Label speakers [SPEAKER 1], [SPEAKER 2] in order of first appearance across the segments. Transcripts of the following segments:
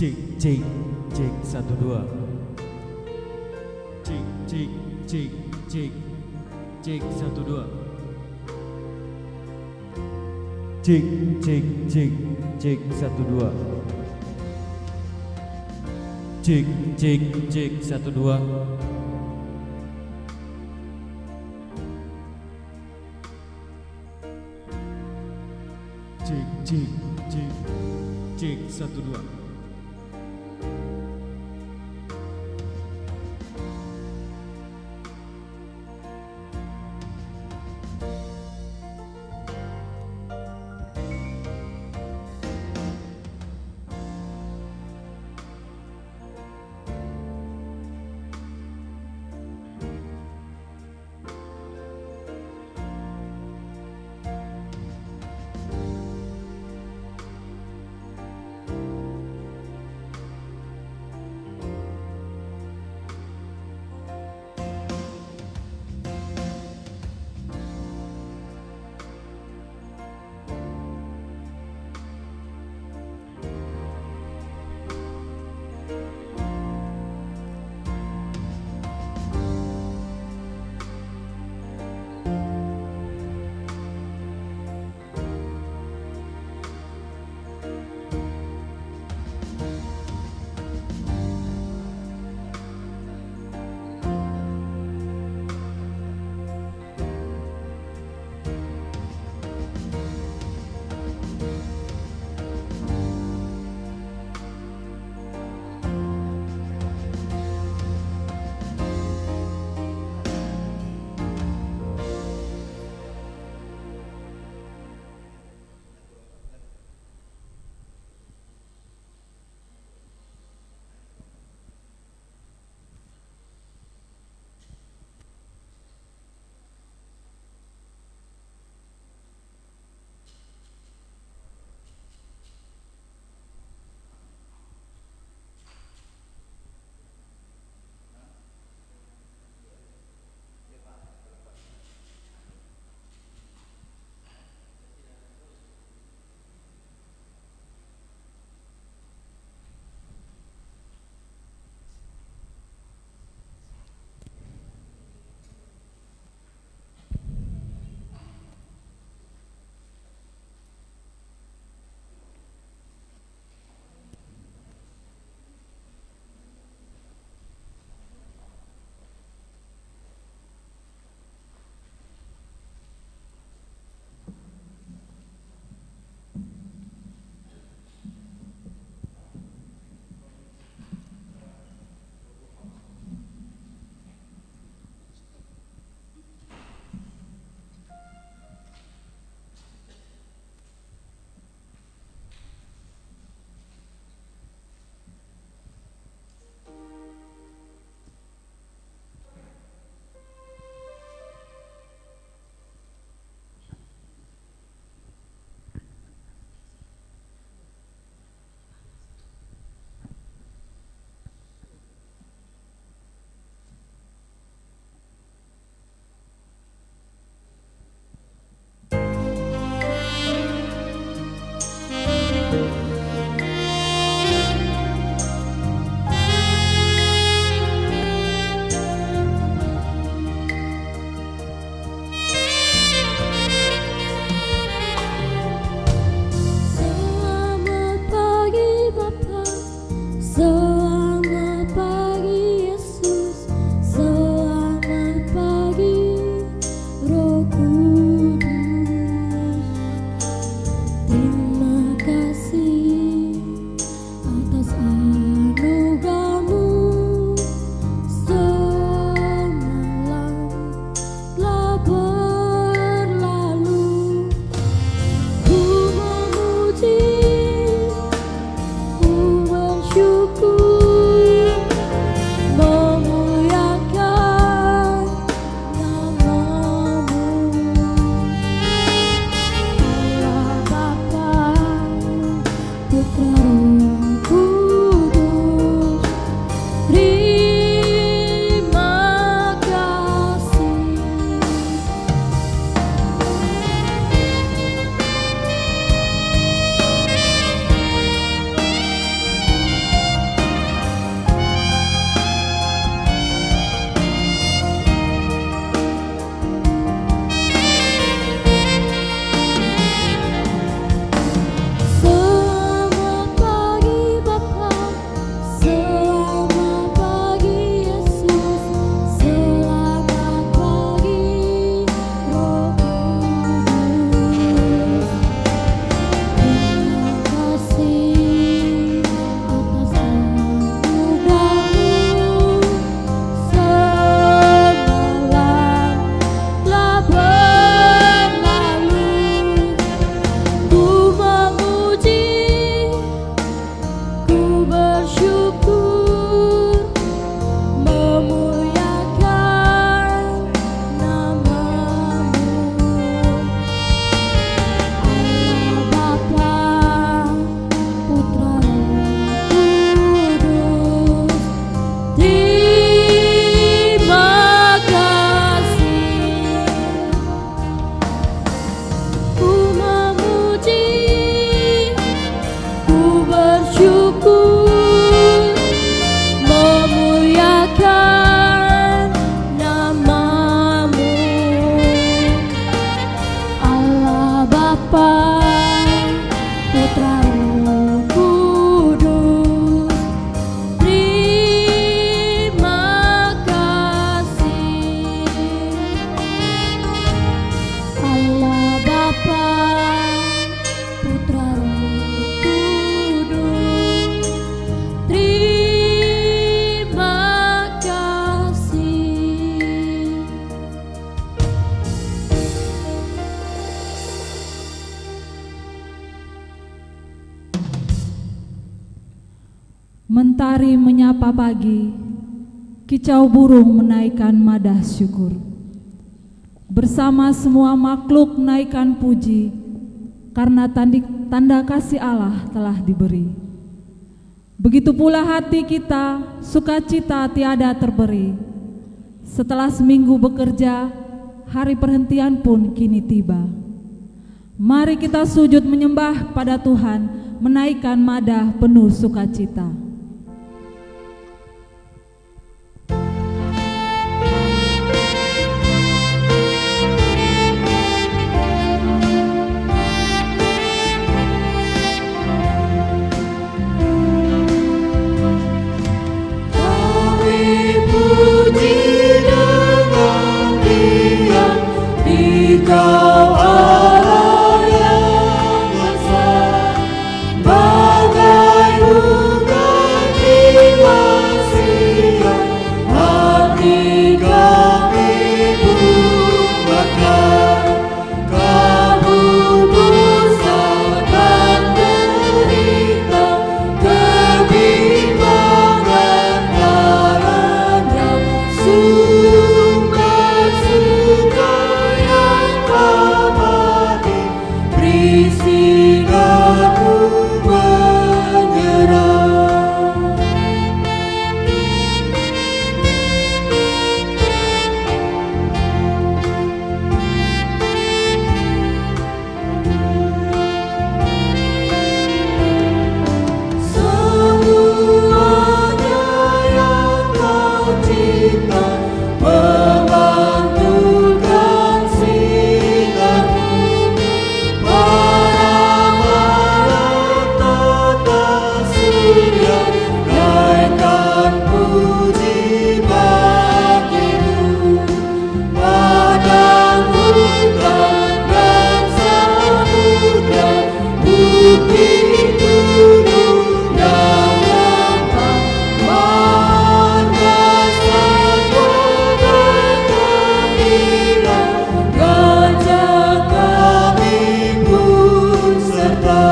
[SPEAKER 1] Cek cek cek satu dua. Cek cek cek cek cek satu dua. Cek cek cek cek satu dua. Cek cek cek satu dua. Cek cek cek cek satu dua.
[SPEAKER 2] Mentari menyapa pagi, kicau burung menaikkan madah syukur. Bersama semua makhluk naikkan puji, karena tanda kasih Allah telah diberi. Begitu pula hati kita, sukacita tiada terberi. Setelah seminggu bekerja, hari perhentian pun kini tiba. Mari kita sujud menyembah pada Tuhan, menaikkan madah penuh sukacita.
[SPEAKER 3] Kau Allah yang besar, bagai hujan di manusia, hati kami buatkan. Kamu pusatkan derita, kebimbangan dalamnya, sumber suka abadi, berisi aku menyerah. Semuanya yang kau cipta memantulkan sinarmu. Para malaikat surya naikkan puji bagimu. Padang hutan dan samudra, bukit gunung dan lautan, marga satwa dan gembira, gajah kami pun serta.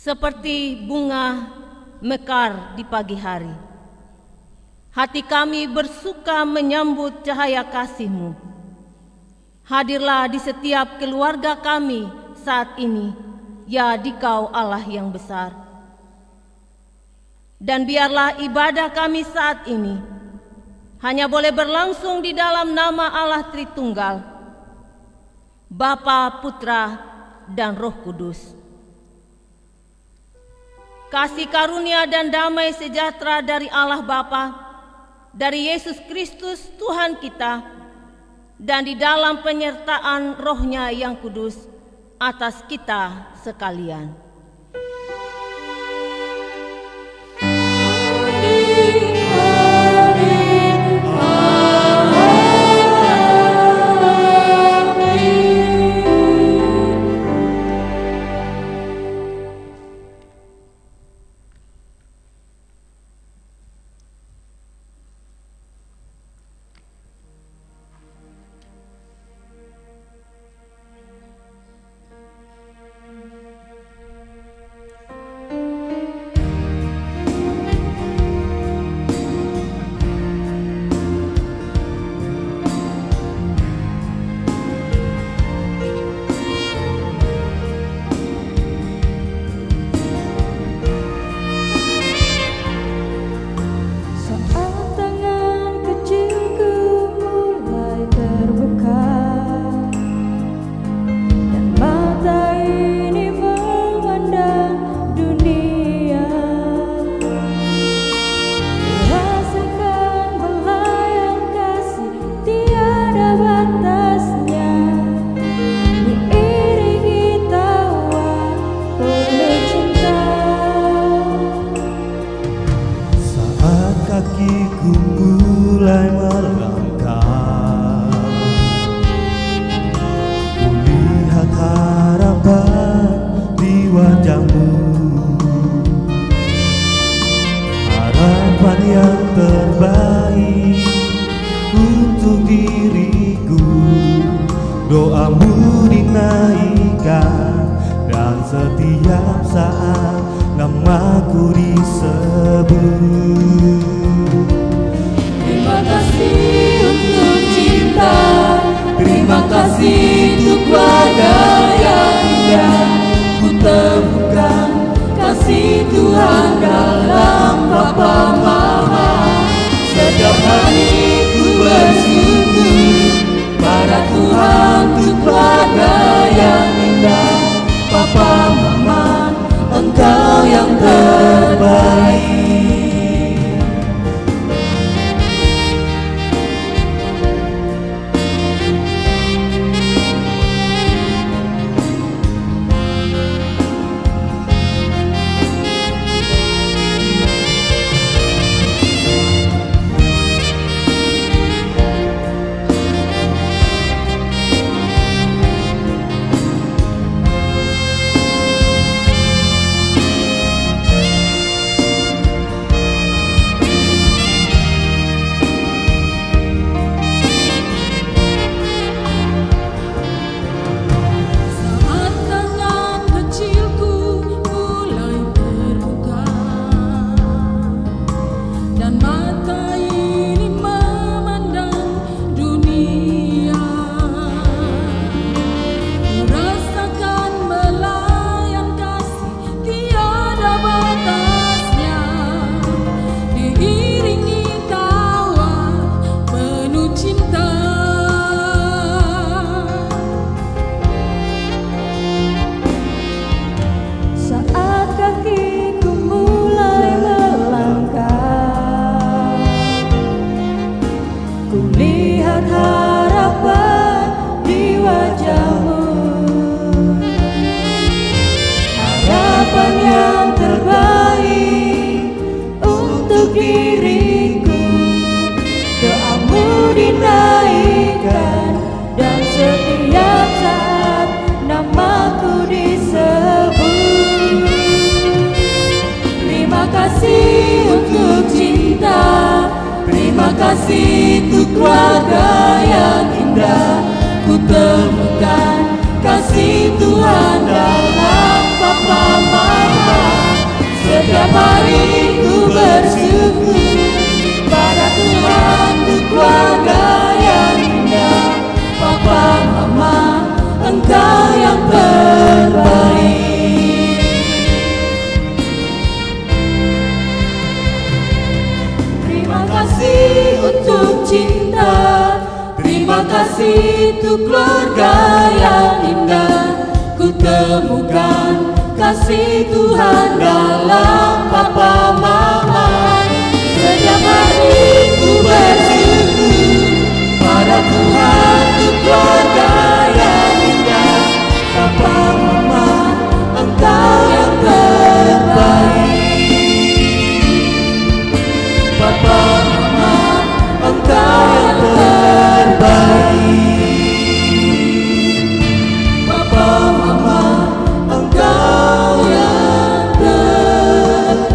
[SPEAKER 4] Seperti bunga mekar di pagi hari, hati kami bersuka menyambut cahaya kasih-Mu. Hadirlah di setiap keluarga kami saat ini, ya Dikau Allah yang besar. Dan biarlah ibadah kami saat ini hanya boleh berlangsung di dalam nama Allah Tritunggal, Bapa, Putra, dan Roh Kudus. Kasih karunia dan damai sejahtera dari Allah Bapa, dari Yesus Kristus Tuhan kita, dan di dalam penyertaan Roh-Nya yang kudus atas kita sekalian.
[SPEAKER 1] doamu dinaikkan, dan setiap saat namaku disebut.
[SPEAKER 3] Terima kasih untuk cinta, terima kasih untuk keluarga yang indah. Ku temukan kasih Tuhan dalam Bapa Mama. Setiap hari ku bersyukur pada Tuhan untuk keluarga yang indah. Papa Mama, Engkau yang terbaik. Terima kasih untuk keluarga yang indah. Ku temukan kasih Tuhan dalam Bapa Mama. Setiap hari ku bersyukur pada Tuhan untuk keluarga yang indah. Papa Mama, Engkau yang terbaik. Terima kasih untuk cinta, terima kasih untuk keluarga yang indah. Ku temukan kasih Tuhan dalam Papa Mama. Setiap hari ku bersyukur pada Tuhan untuk keluarga yang indah. Papa Mama, Engkau yang terbaik. Papa Mama, Engkau yang terbaik. Papa Mama, Engkau yang terbaik.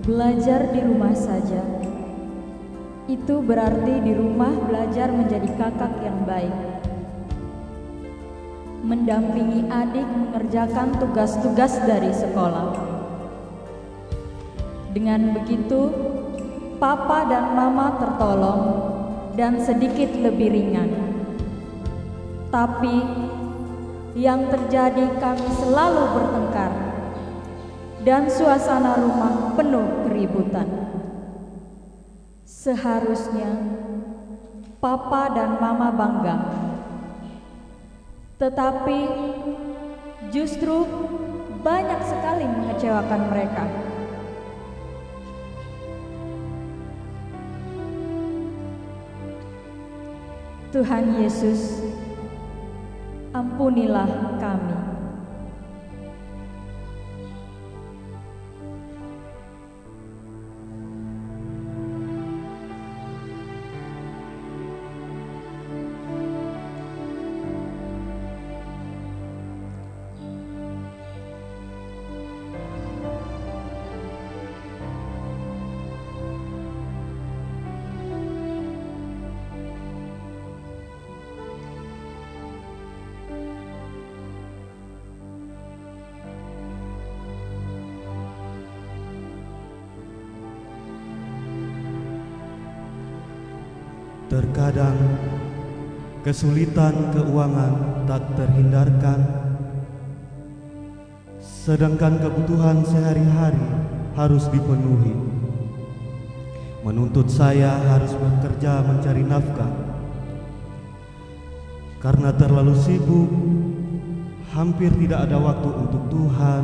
[SPEAKER 5] Belajar di rumah saja. Itu berarti di rumah belajar menjadi kakak yang baik. Mendampingi adik mengerjakan tugas-tugas dari sekolah. Dengan begitu, papa dan mama tertolong dan sedikit lebih ringan. Tapi yang terjadi kami selalu bertengkar dan suasana rumah penuh keributan. Seharusnya papa dan mama bangga, tetapi justru banyak sekali mengecewakan mereka. Tuhan Yesus, ampunilah kami.
[SPEAKER 1] Terkadang kesulitan keuangan tak terhindarkan, sedangkan kebutuhan sehari-hari harus dipenuhi. Menuntut saya harus bekerja mencari nafkah. Karena terlalu sibuk, hampir tidak ada waktu untuk Tuhan.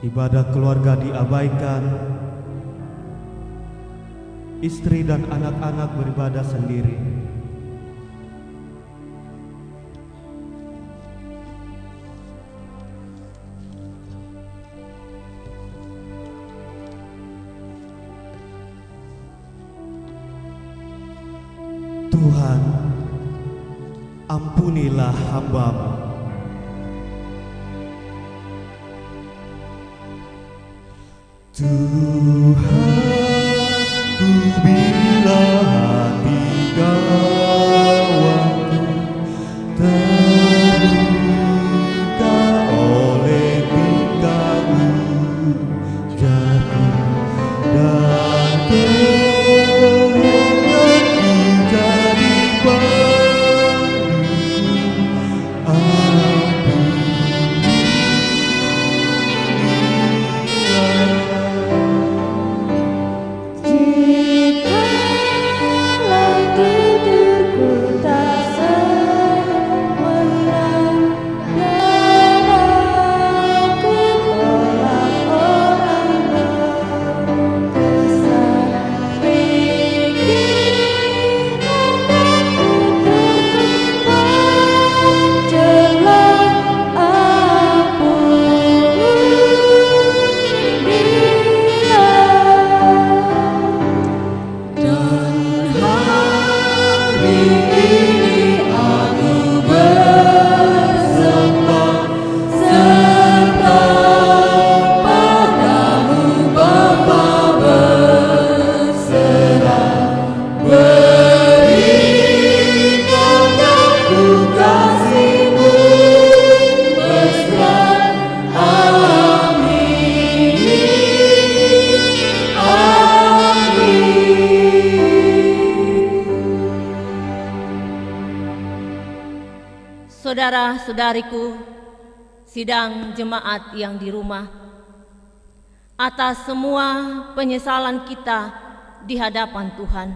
[SPEAKER 1] Ibadah keluarga diabaikan. Istri dan anak-anak beribadah sendiri. Tuhan, ampunilah hamba-Mu. Tuhan, bila hati kawanku terluka oleh tingkah ujarku dan kehendakku jadi
[SPEAKER 4] Saudara-saudariku, sidang jemaat yang di rumah, atas semua penyesalan kita di hadapan Tuhan,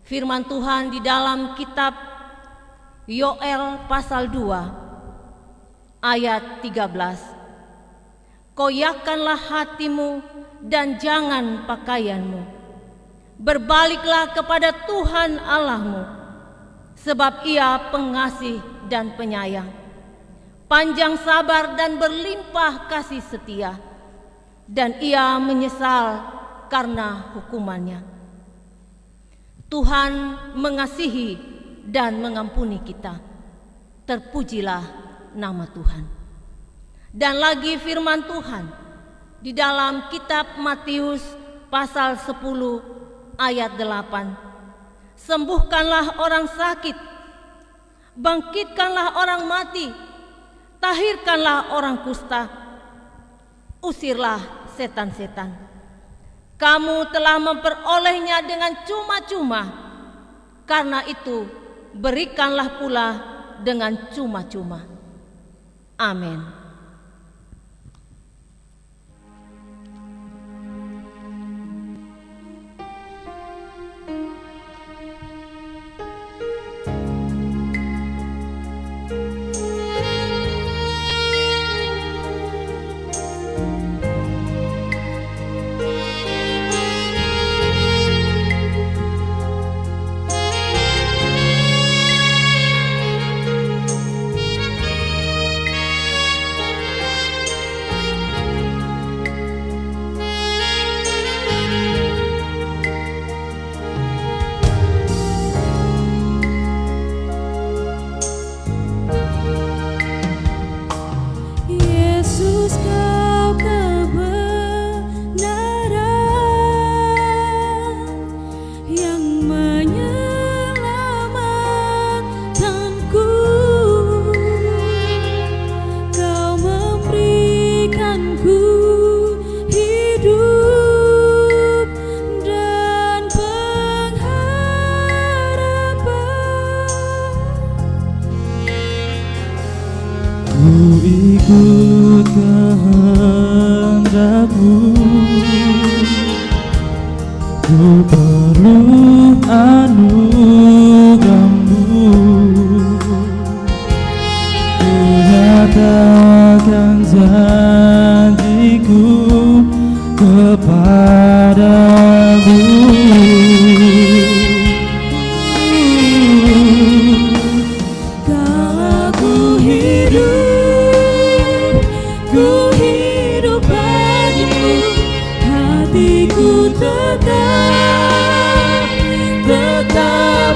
[SPEAKER 4] firman Tuhan di dalam kitab Yoel pasal 2 ayat 13, koyakkanlah hatimu dan jangan pakaianmu, berbaliklah kepada Tuhan Allahmu, sebab Ia pengasih dan penyayang, panjang sabar dan berlimpah kasih setia, dan Ia menyesal karena hukumannya. Tuhan mengasihi dan mengampuni kita. Terpujilah nama Tuhan. Dan lagi firman Tuhan di dalam kitab Matius pasal 10 ayat 8. Sembuhkanlah orang sakit, bangkitkanlah orang mati, tahirkanlah orang kusta, usirlah setan-setan. Kamu telah memperolehnya dengan cuma-cuma, karena itu berikanlah pula dengan cuma-cuma. Amin.
[SPEAKER 2] Yesus, Kau kebenaran yang menyelamatkanku. Kau memberikanku hidup dan pengharapan.
[SPEAKER 1] Ku ikut kehendak-Mu, ku perlu anugerah-Mu. Ku nyatakan janjiku kepadamu. Kalau ku hidup bagimu, hatiku tetap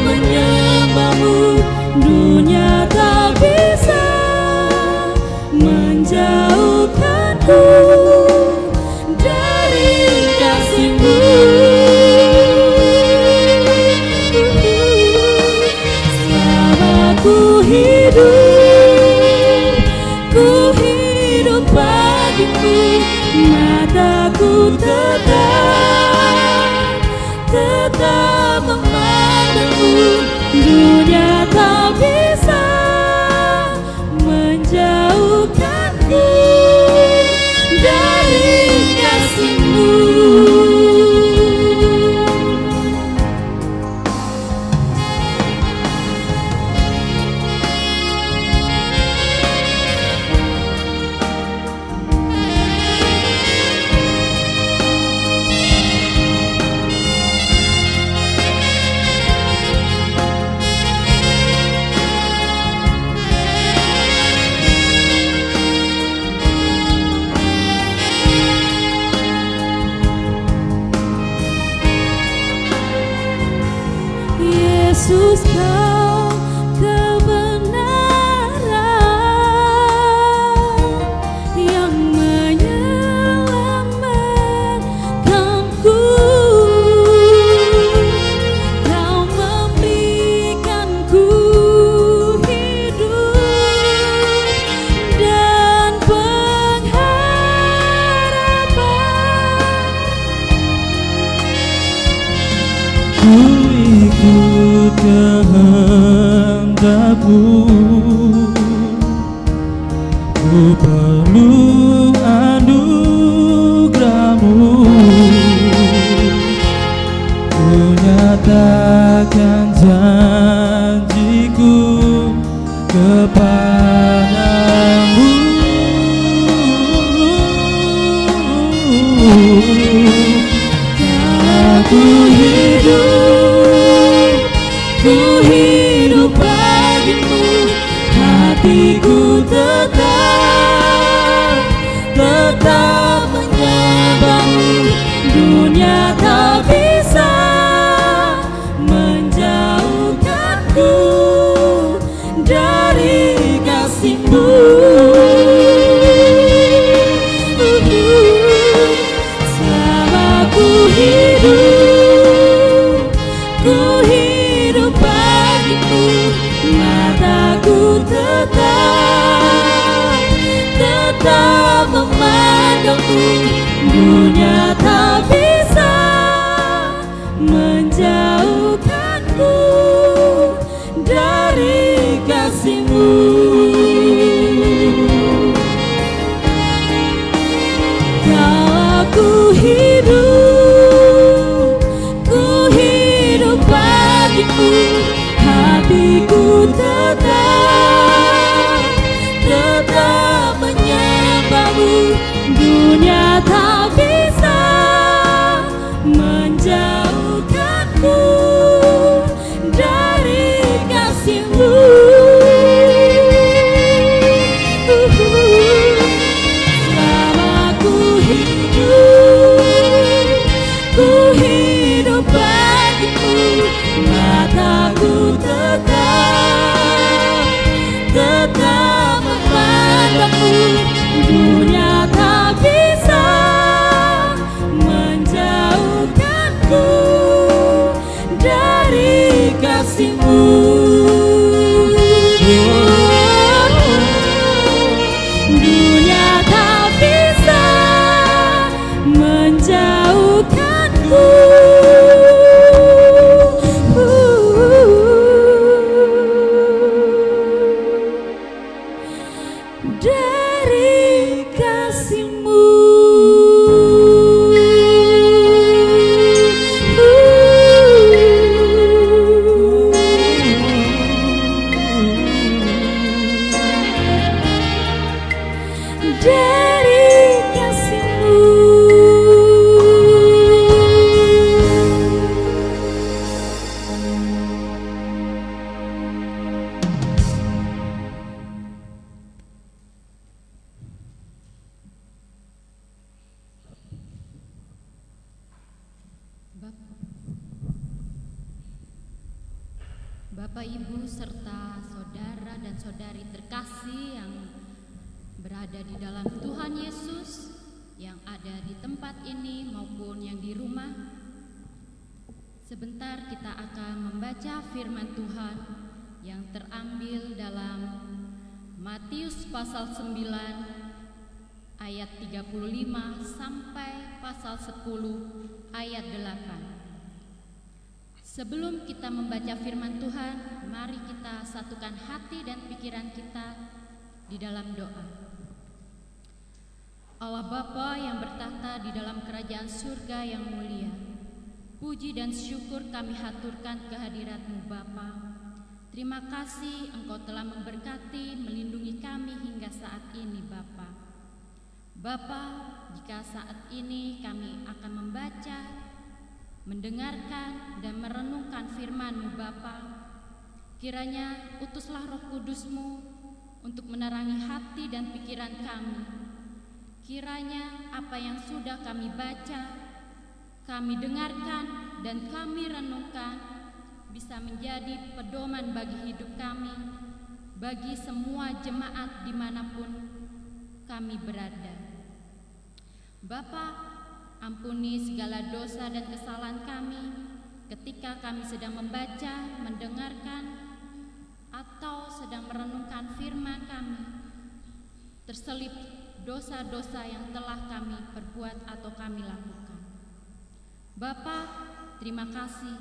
[SPEAKER 1] menyembah-Mu. Dunia tak bisa menjauhkanku dari kasih-Mu. Selama ku hidup bagimu, mataku tetap memandang-Mu. Dunia tak bisa menjauhkanku dari kasih-Mu. Yesus, Kau kebenaran yang menyelamatkanku. Kau memberikanku hidup dan pengharapan. Ku ikut kehendak-Mu, ku perlu anugerah-Mu. Ku nyatakan janjiku kepadamu. Aku hidup bagimu, hatiku tetap menyembah-Mu. Dunia tak bisa menjauhkanku dari kasih-Mu.
[SPEAKER 2] dunia tak bisa menjauhkanku dari kasih-Mu. Kalau ku hidup bagimu, hatiku tetap menyembah-Mu. Dunia tak bisa menjauhkanku dari kasih-Mu. Selama ku hidup bagimu, mataku tetap memandang-Mu. Dunia tak bisa menjauhkanku dari kasih-Mu. Dunia tak bisa menjauhkanku dari kasih-Mu. Dari kasih-Mu.
[SPEAKER 6] Bapak, Ibu, serta saudara dan saudari terkasih yang berada di dalam Tuhan Yesus, yang ada di tempat ini maupun yang di rumah. Sebentar kita akan membaca firman Tuhan yang terambil dalam Matius pasal 9 ayat 35 sampai pasal 10 ayat 8. Sebelum kita membaca firman Tuhan, mari kita satukan hati dan pikiran kita di dalam doa. Allah Bapa yang bertahta di dalam kerajaan surga yang mulia, puji dan syukur kami haturkan kehadirat-Mu Bapa. Terima kasih Engkau telah memberkati, melindungi kami hingga saat ini Bapa. Bapa, jika saat ini kami akan membaca, mendengarkan dan merenungkan firman-Mu Bapa, kiranya utuslah Roh Kudus-Mu untuk menerangi hati dan pikiran kami. Kiranya apa yang sudah kami baca, kami dengarkan dan kami renungkan bisa menjadi pedoman bagi hidup kami, bagi semua jemaat dimanapun kami berada. Bapa, ampuni segala dosa dan kesalahan kami ketika kami sedang membaca, mendengarkan, atau sedang merenungkan firman kami. Terselip dosa-dosa yang telah kami perbuat atau kami lakukan. Bapa, terima kasih.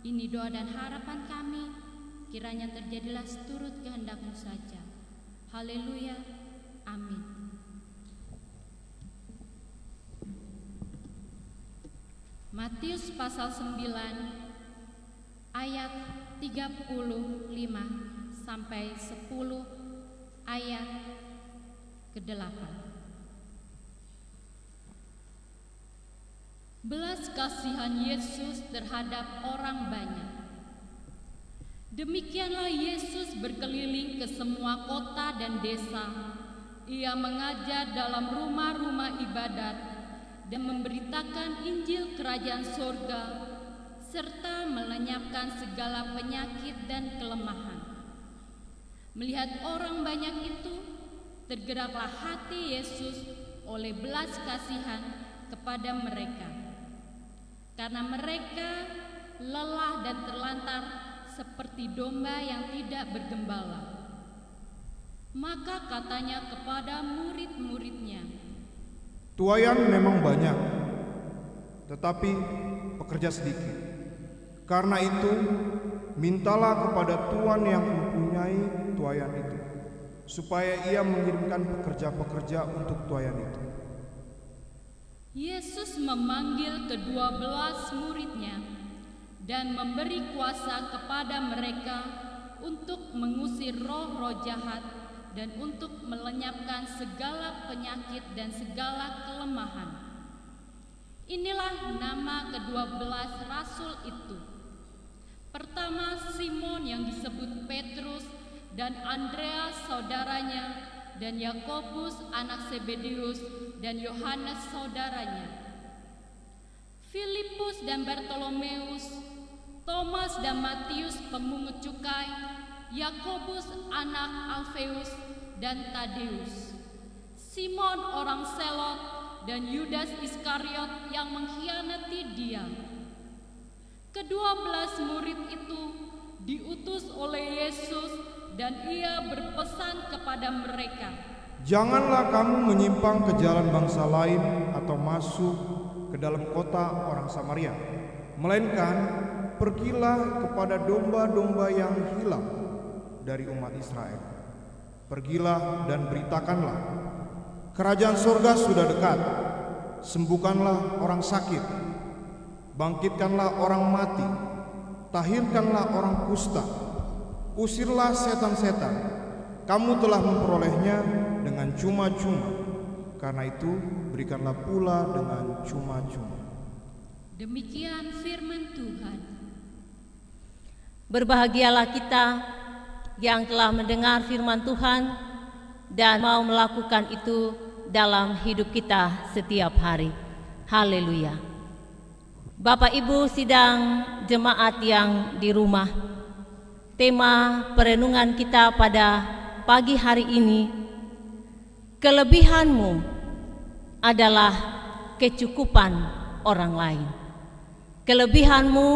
[SPEAKER 6] Ini doa dan harapan kami, kiranya terjadilah seturut kehendak-Mu saja. Haleluya, amin. Matius pasal 9 ayat 35 sampai 10 ayat ke-8. Belas kasihan Yesus terhadap orang banyak. Demikianlah Yesus berkeliling ke semua kota dan desa. Ia mengajar dalam rumah-rumah ibadat dan memberitakan Injil Kerajaan Sorga, serta melenyapkan segala penyakit dan kelemahan. Melihat orang banyak itu, tergeraklah hati Yesus oleh belas kasihan kepada mereka, karena mereka lelah dan terlantar seperti domba yang tidak bergembala. Maka katanya kepada murid-muridnya,
[SPEAKER 7] Tuayan memang banyak, tetapi pekerja sedikit. Karena itu, mintalah kepada Tuhan yang mempunyai tuayan itu, supaya ia mengirimkan pekerja-pekerja untuk tuayan itu.
[SPEAKER 6] Yesus memanggil ke-12 murid-Nya dan memberi kuasa kepada mereka untuk mengusir roh-roh jahat dan untuk melenyapkan segala penyakit dan segala kelemahan. Inilah nama ke-12 rasul itu. Pertama, Simon yang disebut Petrus dan Andreas saudaranya, dan Yakobus anak Zebedeus dan Yohanes saudaranya, Filipus dan Bartolomeus, Thomas dan Matius pemungut cukai, Yakobus anak Alfeus dan Tadeus, Simon orang Selot, dan Yudas Iskariot yang mengkhianati Dia. Ke-12 murid itu diutus oleh Yesus, dan ia berpesan kepada mereka,
[SPEAKER 7] "Janganlah kamu menyimpang ke jalan bangsa lain atau masuk ke dalam kota orang Samaria, melainkan pergilah kepada domba-domba yang hilang dari umat Israel. Pergilah dan beritakanlah, kerajaan surga sudah dekat. Sembuhkanlah orang sakit, bangkitkanlah orang mati, tahirkanlah orang kusta, usirlah setan-setan. Kamu telah memperolehnya dengan cuma-cuma, karena itu berikanlah pula dengan cuma-cuma."
[SPEAKER 6] Demikian firman Tuhan.
[SPEAKER 4] Berbahagialah kita yang telah mendengar firman Tuhan dan mau melakukan itu dalam hidup kita setiap hari. Haleluya. Bapak Ibu sidang jemaat yang di rumah, tema perenungan kita pada pagi hari ini, kelebihanmu adalah kecukupan orang lain. Kelebihanmu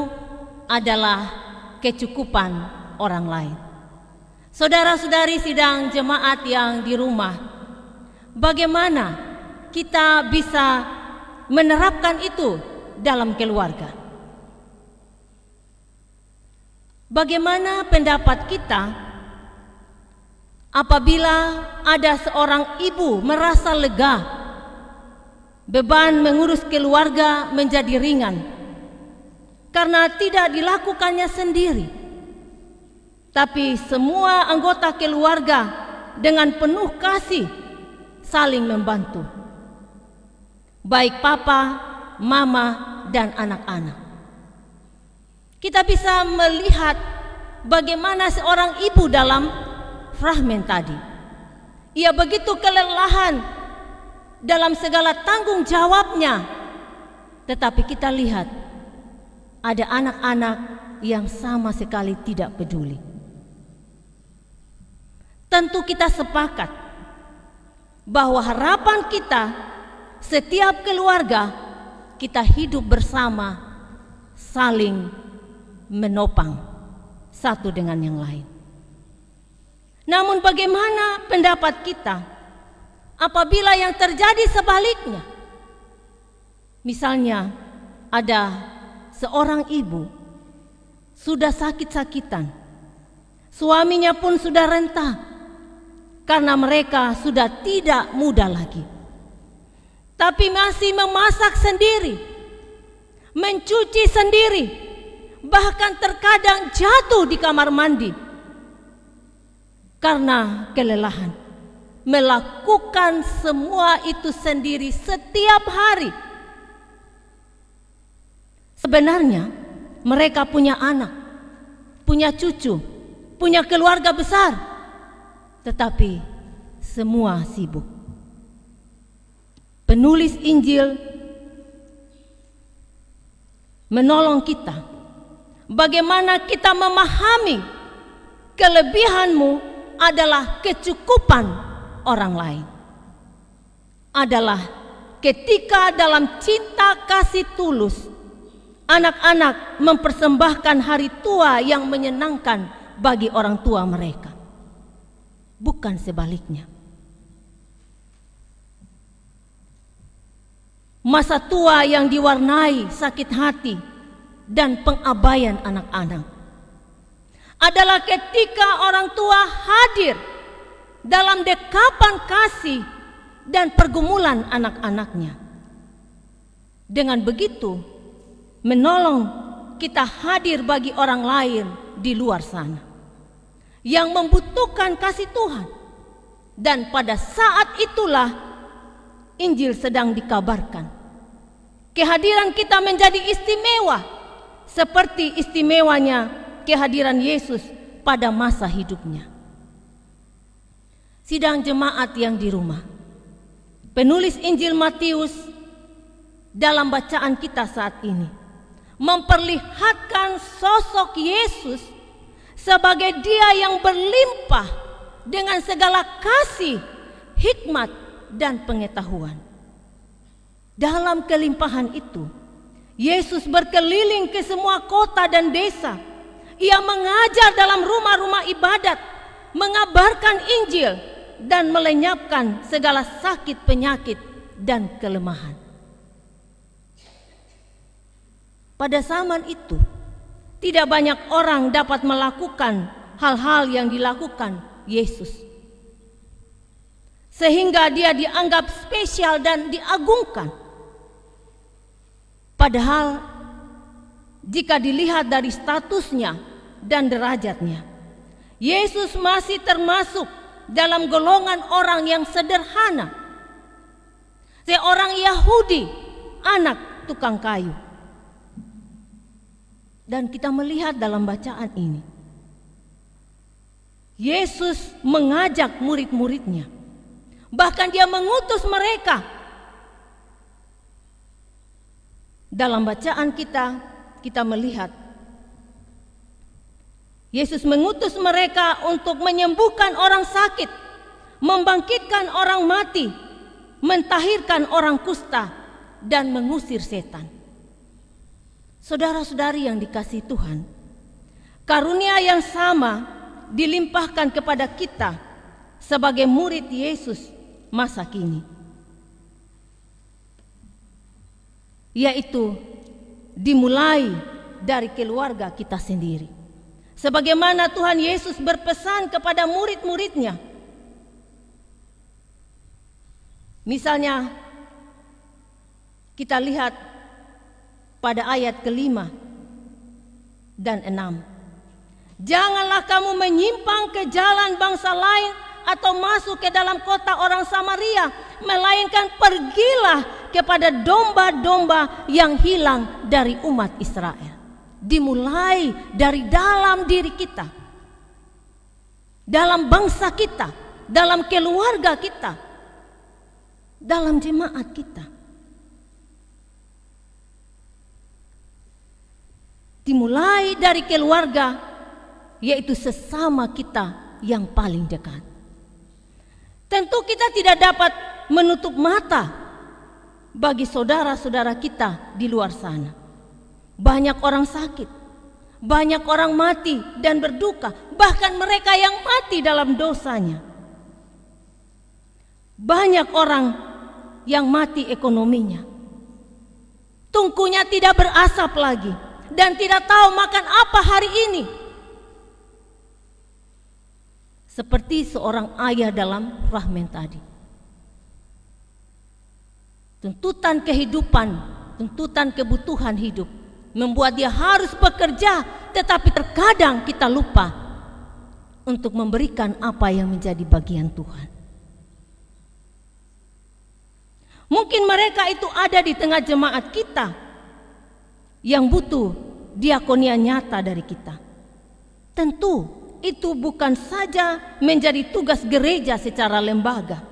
[SPEAKER 4] adalah kecukupan orang lain. Saudara-saudari sidang jemaat yang di rumah, bagaimana kita bisa menerapkan itu dalam keluarga? Bagaimana pendapat kita apabila ada seorang ibu merasa lega, beban mengurus keluarga menjadi ringan karena tidak dilakukannya sendiri, tapi semua anggota keluarga dengan penuh kasih saling membantu, baik papa, mama, dan anak-anak. Kita bisa melihat bagaimana seorang ibu dalam fragmen tadi. Ia begitu kelelahan dalam segala tanggung jawabnya, tetapi kita lihat ada anak-anak yang sama sekali tidak peduli. Tentu kita sepakat bahwa harapan kita setiap keluarga kita hidup bersama, saling menopang satu dengan yang lain. Namun bagaimana pendapat kita apabila yang terjadi sebaliknya? Misalnya ada seorang ibu sudah sakit-sakitan, suaminya pun sudah renta karena mereka sudah tidak muda lagi, tapi masih memasak sendiri, mencuci sendiri, bahkan terkadang jatuh di kamar mandi karena kelelahan, melakukan semua itu sendiri setiap hari. Sebenarnya mereka punya anak, punya cucu, punya keluarga besar, tetapi semua sibuk. Penulis Injil menolong kita bagaimana kita memahami kelebihanmu adalah kecukupan orang lain. Adalah ketika dalam cinta kasih tulus anak-anak mempersembahkan hari tua yang menyenangkan bagi orang tua mereka, bukan sebaliknya. Masa tua yang diwarnai sakit hati dan pengabaian anak-anak adalah ketika orang tua hadir dalam dekapan kasih dan pergumulan anak-anaknya. Dengan begitu, menolong kita hadir bagi orang lain di luar sana yang membutuhkan kasih Tuhan. Dan pada saat itulah Injil sedang dikabarkan. Kehadiran kita menjadi istimewa, seperti istimewanya kehadiran Yesus pada masa hidupnya. Sidang jemaat yang di rumah, penulis Injil Matius dalam bacaan kita saat ini memperlihatkan sosok Yesus sebagai Dia yang berlimpah dengan segala kasih, hikmat, dan pengetahuan. Dalam kelimpahan itu, Yesus berkeliling ke semua kota dan desa. Ia mengajar dalam rumah-rumah ibadat, mengabarkan Injil, dan melenyapkan segala sakit, penyakit, dan kelemahan. Pada zaman itu, tidak banyak orang dapat melakukan hal-hal yang dilakukan Yesus, sehingga Dia dianggap spesial dan diagungkan. Padahal jika dilihat dari statusnya dan derajatnya, Yesus masih termasuk dalam golongan orang yang sederhana, seorang Yahudi, anak tukang kayu. Dan kita melihat dalam bacaan ini, Yesus mengajak murid-muridnya, bahkan Dia mengutus mereka. Dalam bacaan kita melihat Yesus mengutus mereka untuk menyembuhkan orang sakit, membangkitkan orang mati, mentahirkan orang kusta, dan mengusir setan. Saudara-saudari yang dikasihi Tuhan, karunia yang sama dilimpahkan kepada kita sebagai murid Yesus masa kini, yaitu dimulai dari keluarga kita sendiri. Sebagaimana Tuhan Yesus berpesan kepada murid-muridnya. Misalnya kita lihat pada ayat ke-5 dan 6. Janganlah kamu menyimpang ke jalan bangsa lain atau masuk ke dalam kota orang Samaria, melainkan pergilah kepada domba-domba yang hilang dari umat Israel. Dimulai dari dalam diri kita, dalam bangsa kita, dalam keluarga kita, dalam jemaat kita. Dimulai dari keluarga, yaitu sesama kita yang paling dekat. Tentu kita tidak dapat menutup mata bagi saudara-saudara kita di luar sana. Banyak orang sakit, banyak orang mati dan berduka, bahkan mereka yang mati dalam dosanya. Banyak orang yang mati ekonominya, tungkunya tidak berasap lagi, dan tidak tahu makan apa hari ini. Seperti seorang ayah dalam fragmen tadi. Tuntutan kehidupan, tuntutan kebutuhan hidup membuat dia harus bekerja, tetapi terkadang kita lupa untuk memberikan apa yang menjadi bagian Tuhan. Mungkin mereka itu ada di tengah jemaat kita yang butuh diakonia nyata dari kita. Tentu itu bukan saja menjadi tugas gereja secara lembaga,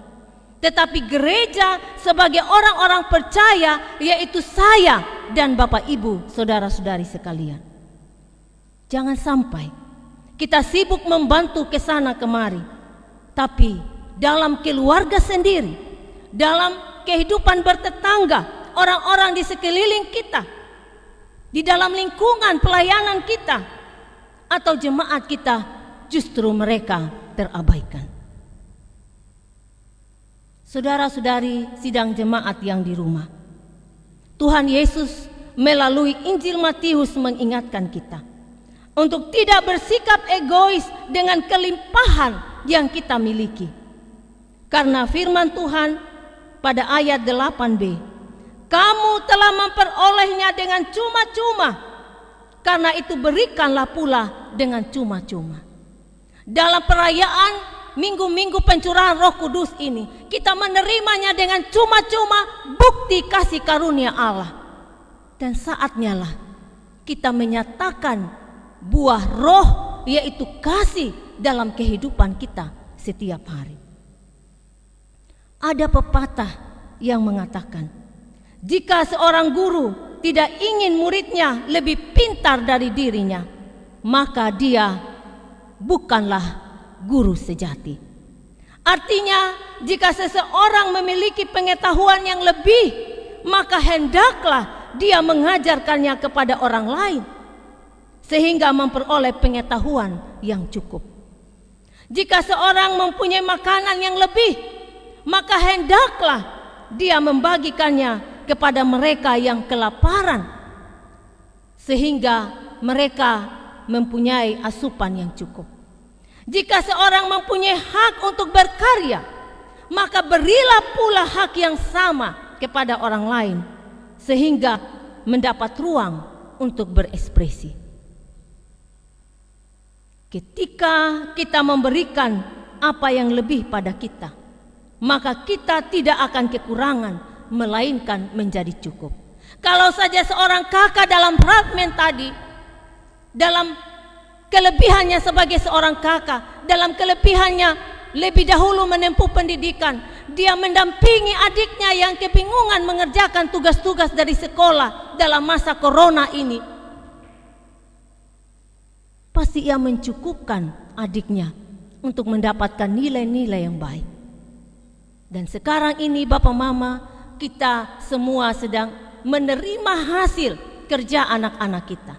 [SPEAKER 4] tetapi gereja sebagai orang-orang percaya, yaitu saya dan Bapak Ibu, saudara-saudari sekalian. Jangan sampai kita sibuk membantu ke sana kemari, tapi dalam keluarga sendiri, dalam kehidupan bertetangga, orang-orang di sekeliling kita, di dalam lingkungan pelayanan kita atau jemaat kita, justru mereka terabaikan. Saudara-saudari sidang jemaat yang di rumah, Tuhan Yesus melalui Injil Matius mengingatkan kita untuk tidak bersikap egois dengan kelimpahan yang kita miliki. Karena firman Tuhan pada ayat 8b, kamu telah memperolehnya dengan cuma-cuma, karena itu berikanlah pula dengan cuma-cuma. Dalam perayaan minggu-minggu pencurahan Roh Kudus ini, kita menerimanya dengan cuma-cuma, bukti kasih karunia Allah. Dan saatnya lah kita menyatakan buah roh, yaitu kasih dalam kehidupan kita setiap hari. Ada pepatah yang mengatakan, jika seorang guru tidak ingin muridnya lebih pintar dari dirinya, maka dia bukanlah guru sejati. Artinya, jika seseorang memiliki pengetahuan yang lebih, maka hendaklah dia mengajarkannya kepada orang lain, sehingga memperoleh pengetahuan yang cukup. Jika seorang mempunyai makanan yang lebih, maka hendaklah dia membagikannya kepada mereka yang kelaparan, sehingga mereka mempunyai asupan yang cukup. Jika seorang mempunyai hak untuk berkarya, maka berilah pula hak yang sama kepada orang lain, sehingga mendapat ruang untuk berekspresi. Ketika kita memberikan apa yang lebih pada kita, maka kita tidak akan kekurangan, melainkan menjadi cukup. Kalau saja seorang kakak dalam fragmen tadi, dalam kelebihannya sebagai seorang kakak, dalam kelebihannya lebih dahulu menempuh pendidikan, dia mendampingi adiknya yang kebingungan mengerjakan tugas-tugas dari sekolah dalam masa corona ini. Pasti ia mencukupkan adiknya untuk mendapatkan nilai-nilai yang baik. Dan sekarang ini Bapak Mama, kita semua sedang menerima hasil kerja anak-anak kita.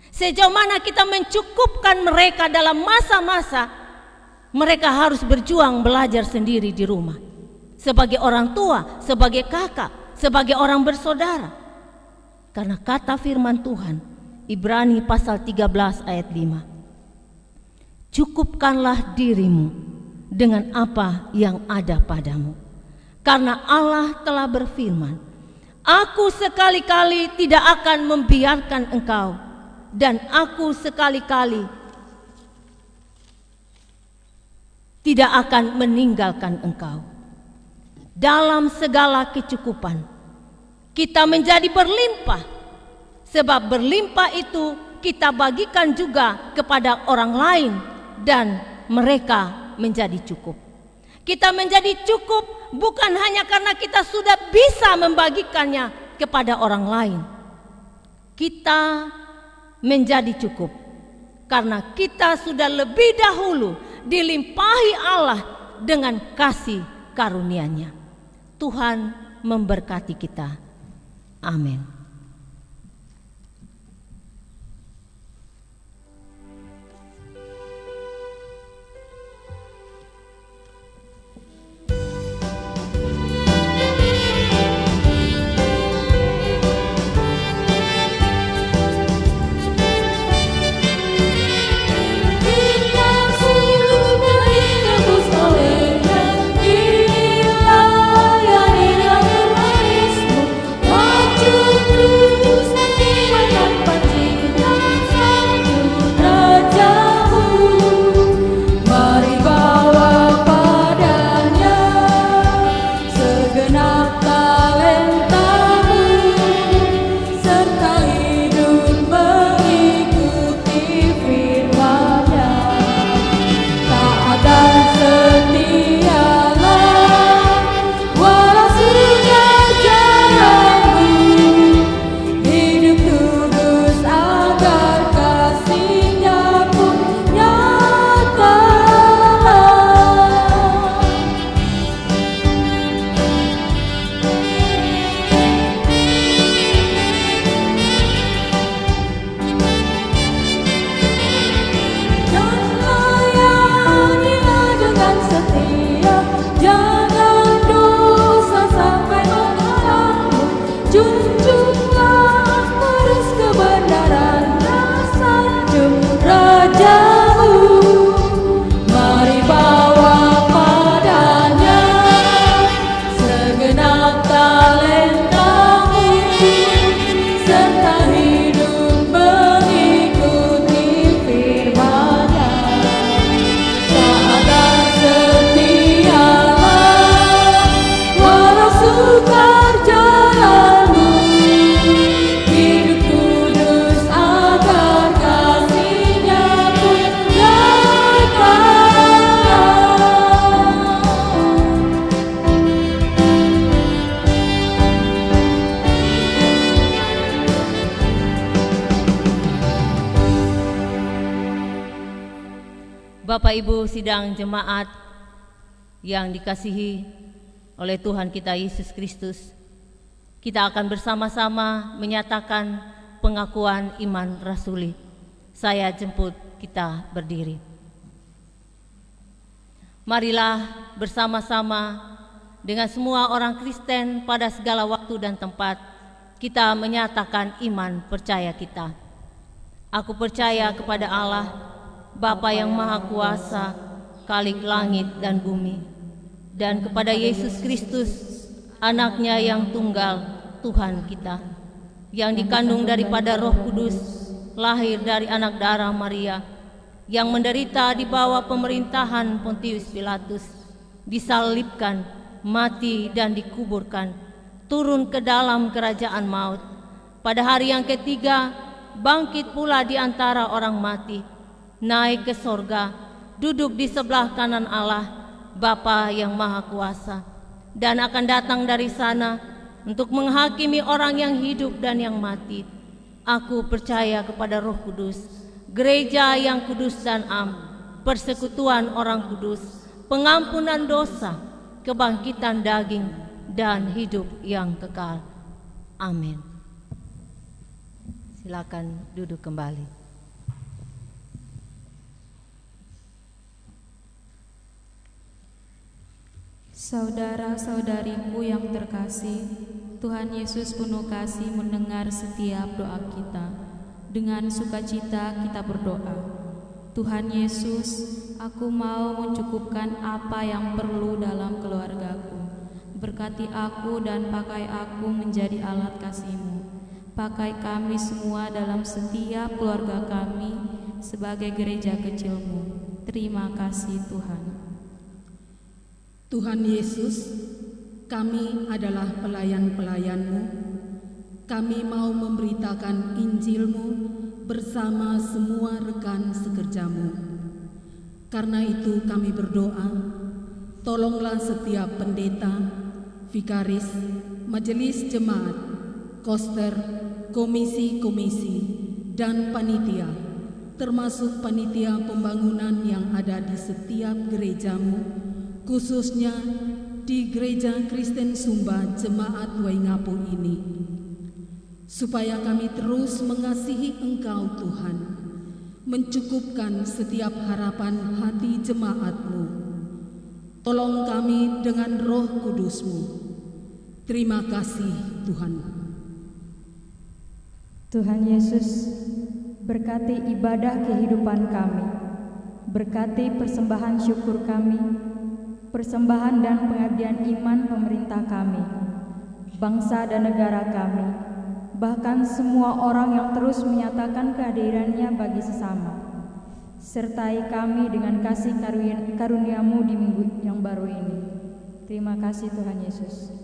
[SPEAKER 4] Sejauh mana kita mencukupkan mereka dalam masa-masa mereka harus berjuang belajar sendiri di rumah. Sebagai orang tua, sebagai kakak, sebagai orang bersaudara. Karena kata firman Tuhan, Ibrani pasal 13 ayat 5. Cukupkanlah dirimu dengan apa yang ada padamu. Karena Allah telah berfirman, aku sekali-kali tidak akan membiarkan engkau, dan aku sekali-kali tidak akan meninggalkan engkau. Dalam segala kecukupan kita menjadi berlimpah, sebab berlimpah itu kita bagikan juga kepada orang lain, dan mereka menjadi cukup. Kita menjadi cukup bukan hanya karena kita sudah bisa membagikannya kepada orang lain. Kita menjadi cukup karena kita sudah lebih dahulu dilimpahi Allah dengan kasih karunia-Nya. Tuhan memberkati kita. Amin.
[SPEAKER 2] Inilah yang manismu, maju
[SPEAKER 4] Bapak Ibu sidang jemaat yang dikasihi oleh Tuhan kita Yesus Kristus, kita akan bersama-sama menyatakan pengakuan iman rasuli. Saya jemput kita berdiri. Marilah bersama-sama dengan semua orang Kristen pada segala waktu dan tempat kita menyatakan iman percaya kita. Aku percaya kepada Allah, Bapa yang Maha Kuasa, Khalik langit dan bumi, dan kepada Yesus Kristus, Anaknya yang tunggal, Tuhan kita, yang dikandung daripada Roh Kudus, lahir dari anak darah Maria, yang menderita di bawah pemerintahan Pontius Pilatus, disalibkan, mati dan dikuburkan, turun ke dalam kerajaan maut. Pada hari yang ketiga, bangkit pula di antara orang mati, naik ke sorga, duduk di sebelah kanan Allah, Bapa yang Maha Kuasa, dan akan datang dari sana untuk menghakimi orang yang hidup dan yang mati. Aku percaya kepada Roh Kudus, gereja yang kudus dan am, persekutuan orang kudus, pengampunan dosa, kebangkitan daging, dan hidup yang kekal. Amin. Silakan duduk kembali.
[SPEAKER 8] Saudara-saudariku yang terkasih, Tuhan Yesus penuh kasih mendengar setiap doa kita. Dengan sukacita kita berdoa. Tuhan Yesus, aku mau mencukupkan apa yang perlu dalam keluargaku. Berkati aku dan pakai aku menjadi alat kasih-Mu. Pakai kami semua dalam setiap keluarga kami sebagai gereja kecil-Mu. Terima kasih Tuhan.
[SPEAKER 9] Tuhan Yesus, kami adalah pelayan-pelayan-Mu. Kami mau memberitakan Injil-Mu bersama semua rekan sekerja-Mu. Karena itu kami berdoa, tolonglah setiap pendeta, vikaris, majelis jemaat, koster, komisi-komisi, dan panitia, termasuk panitia pembangunan yang ada di setiap gereja-Mu, khususnya di Gereja Kristen Sumba Jemaat Waingapu ini, supaya kami terus mengasihi Engkau Tuhan, mencukupkan setiap harapan hati jemaat-Mu. Tolong kami dengan Roh Kudus-Mu. Terima kasih Tuhan.
[SPEAKER 5] Tuhan Yesus, berkati ibadah kehidupan kami, berkati persembahan syukur kami, persembahan dan pengabdian iman pemerintah kami, bangsa dan negara kami, bahkan semua orang yang terus menyatakan kehadirannya bagi sesama. Sertai kami dengan kasih karunia-Mu di minggu yang baru ini. Terima kasih Tuhan Yesus.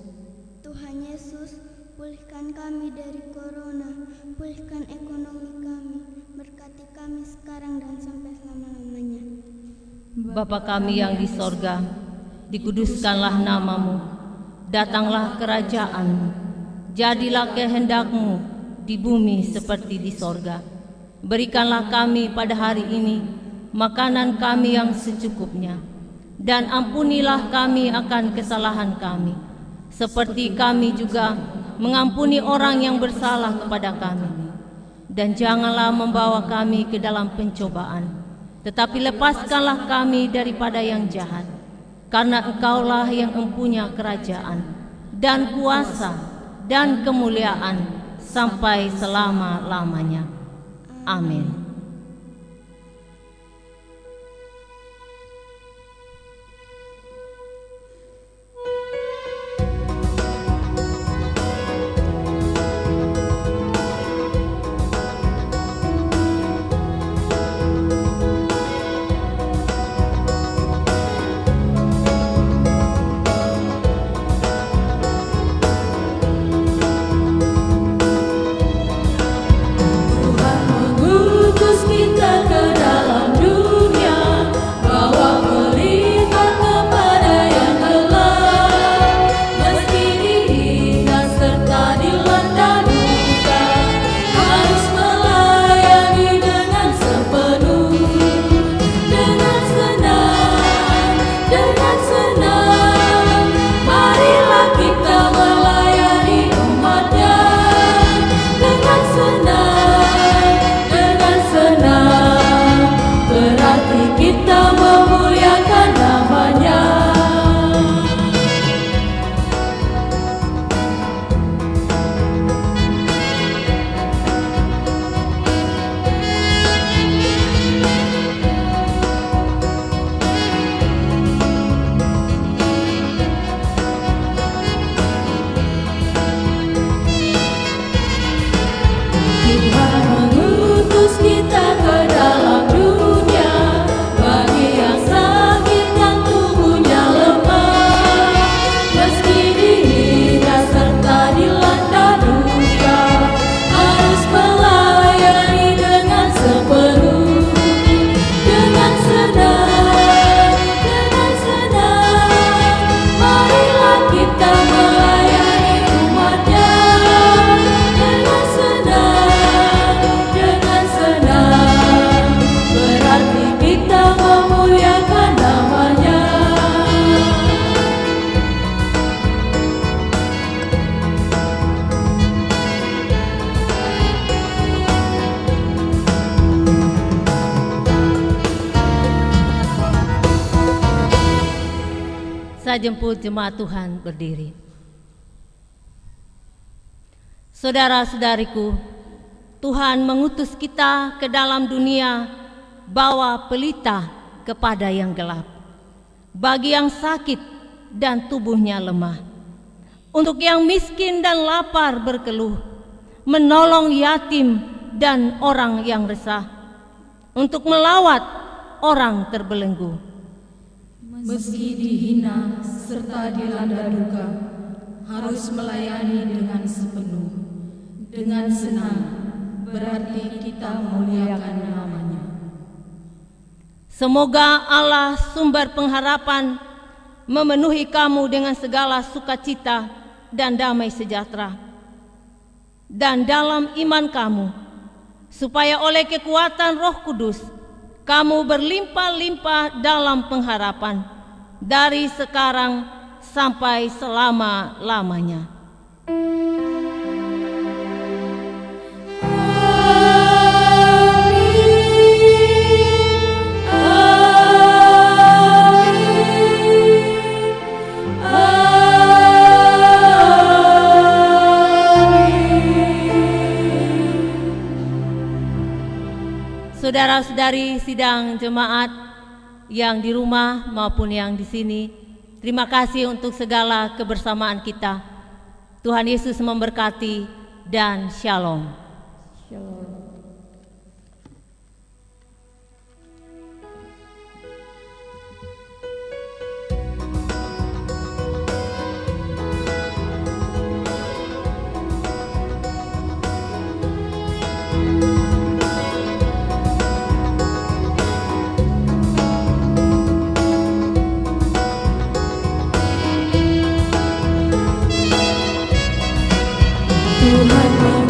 [SPEAKER 10] Tuhan Yesus, pulihkan kami dari corona, pulihkan ekonomi kami, berkati kami sekarang dan sampai selama-lamanya.
[SPEAKER 4] Bapa kami yang di sorga, dikuduskanlah nama-Mu, datanglah kerajaan-Mu, jadilah kehendak-Mu di bumi seperti di sorga. Berikanlah kami pada hari ini makanan kami yang secukupnya, dan ampunilah kami akan kesalahan kami, seperti kami juga mengampuni orang yang bersalah kepada kami. Dan janganlah membawa kami ke dalam pencobaan, tetapi lepaskanlah kami daripada yang jahat. Karena Engkaulah yang mempunyai kerajaan, dan kuasa, dan kemuliaan, sampai selama-lamanya. Amin.
[SPEAKER 3] Tuhan menguji
[SPEAKER 4] jemput jemaat Tuhan berdiri. Saudara-saudariku, Tuhan mengutus kita ke dalam dunia bawa pelita kepada yang gelap, bagi yang sakit dan tubuhnya lemah, untuk yang miskin dan lapar berkeluh, menolong yatim dan orang yang resah, untuk melawat orang terbelenggu.
[SPEAKER 9] Meski dihina serta dilanda duka, harus melayani dengan sepenuh, dengan senang, berarti kita memuliakan namanya.
[SPEAKER 4] Semoga Allah sumber pengharapan memenuhi kamu dengan segala sukacita dan damai sejahtera, dan dalam iman kamu, supaya oleh kekuatan Roh Kudus kamu berlimpah-limpah dalam pengharapan dari sekarang sampai selama-lamanya. Saudara-saudari sidang jemaat yang di rumah maupun yang di sini, terima kasih untuk segala kebersamaan kita. Tuhan Yesus memberkati dan shalom.
[SPEAKER 5] Shalom.
[SPEAKER 3] Tuhan